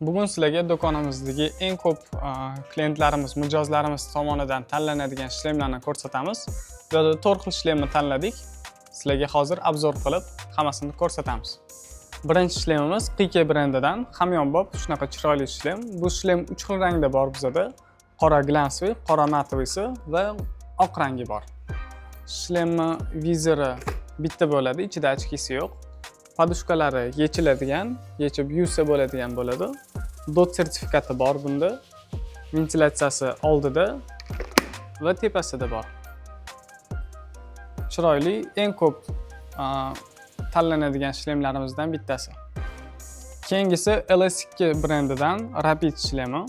Bugun sizlarga do'konimizdagi eng ko'p klientlarimiz, mijozlarimiz tomonidan tanlanadigan shlemlarni ko'rsatamiz. Bu yerda 4 xil shlemni tanladik. Sizlarga hozir obzor qilib hammasini ko'rsatamiz. Birinchi shlemimiz Qike brendidan hamyonbop shunaqa chiroyli shlem. Bu shlem 3 xil rangda bor bizada. Qora glansli, qora matovisi va oq rangi bor. Shlemni vizori bitta bo'ladi, ichida ochkisi yo'q. Podushkalari yechiladigan, yechib yuvsa bo'ladigan bo'ladi. DOT sertifikati bor bunda. Ventilyatsiyasi oldida va tepasida bor. Chiroyli, eng ko'p tanlanadigan shlemlarimizdan bittasi. Keyingisi LS2 brendidan Rapid shlemi.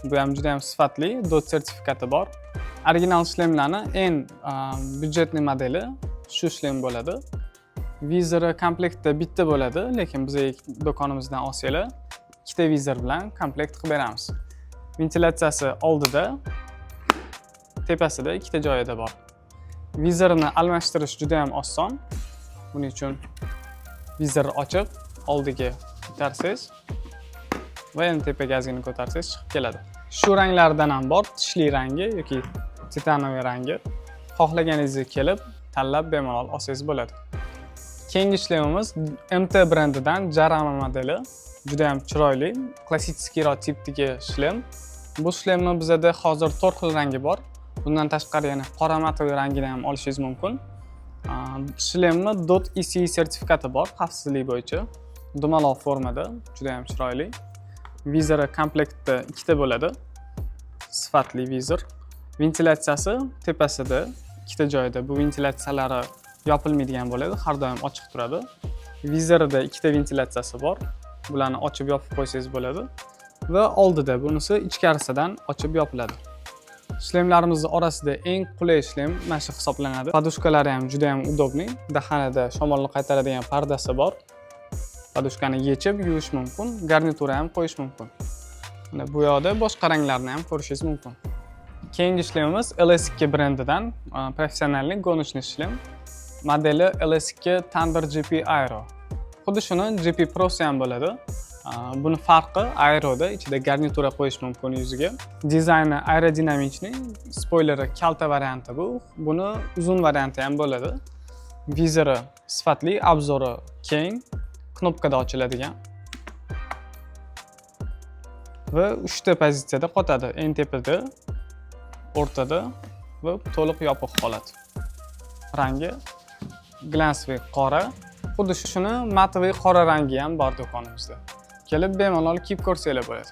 Bu ham juda ham sifatli, DOT sertifikati bor. Original shlemlarning eng byudjetli modeli shu shlem bo'ladi. Vizori komplektda bitta bo'ladi, lekin bizning do'konimizdan olsanglar, ikkita vizor bilan komplekt qilib beramiz. Ventilyatsiyasi oldida, tepasida ikkita joyida bor. Vizorini almashtirish juda ham oson. Buning uchun vizorni ochib, oldiga ko'tarsangiz va endi tepaga ozgina ko'tarsangiz chiqib keladi. Shu ranglardan ham bor, tishli rangi yoki titanoviy rangi. Xohlaganingizni kelib, tanlab bemalol olsangiz bo'ladi. Keyingi shlemimiz MT brendidan Jarama modeli. Juda ham chiroyli, klassik tipdagi shlem. Bu shlemni bizda hozir 4 xil rangi bor. Bundan tashqari yana qora matoviy rangini ham olishingiz mumkin. Shlemni DOT ECE sertifikati bor, xavfsizlik bo'yicha. Dumaloq formada, juda ham chiroyli. Vizori komplektda ikkita bo'ladi. Sifatli vizor. Ventilyatsiyasi tepasida, ikkita joyda. Bu ventilyatsiyalari yopilmaydigan bo'ladi, har doim ochiq turadi. Vizorida ikkita ventilyatsiyasi bor. Bularni ochib yopib qo'ysangiz bo'ladi va oldida bunisi ichkarisidan ochib yopiladi. Shlemlarimizning orasida eng qulay shlem mana shu hisoblanadi. Podushkalari ham juda ham udobli. Dahanada shamolni qaytaradigan pardasi bor. Podushkani yechib yuvish mumkin, garnitura ham qo'yish mumkin. Mana bu yoqda boshqa ranglarni ham ko'rishingiz mumkin. Keyingi shlemimiz LS2 brendidan professionalniy gonishli shlem. Modeli LS2 Thunder GP Aero. Xuddi shuni GP Pro'si ham bo'ladi. Buni farqi Aeroda ichida garnitura qo'yish mumkin yuziga. Dizayni aerodinamichniy, spoileri kalta varianti bu. Buni uzun varianti ham bo'ladi. Vizori sifatli, obzori keng, knopkada ochiladigan. Va 3 ta pozitsiyada qotadi. Eng tepada, o'rtada va to'liq yopiq holat. Rangi glansli qora. Xuddi shuni matoviy qora rangi ham bor do'konimizda. Kelib bemalol kiyib ko'rsanglar bo'ladi.